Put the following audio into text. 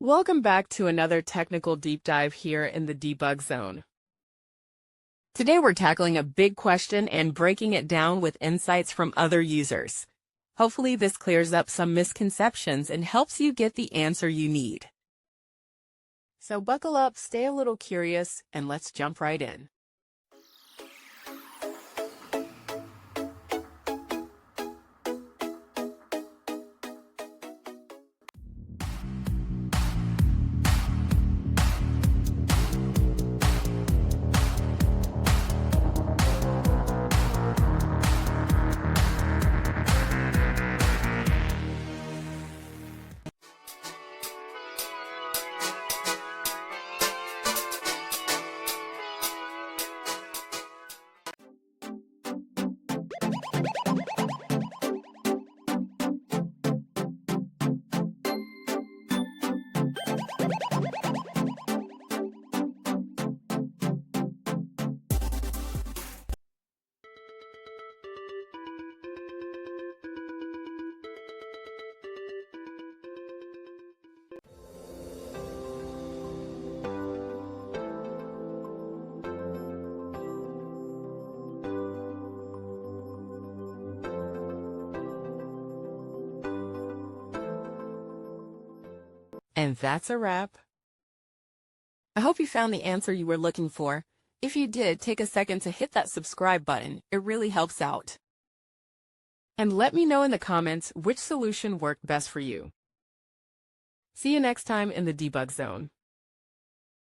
Welcome back to another technical deep dive here in the debug zone. Today we're tackling a big question and breaking it down with insights from other users. Hopefully this clears up some misconceptions and helps you get the answer you need. So buckle up, stay a little curious, and let's jump right in. And that's a wrap. I hope you found the answer you were looking for. If you did, take a second to hit that subscribe button. It really helps out. And let me know in the comments which solution worked best for you. See you next time in the debug zone.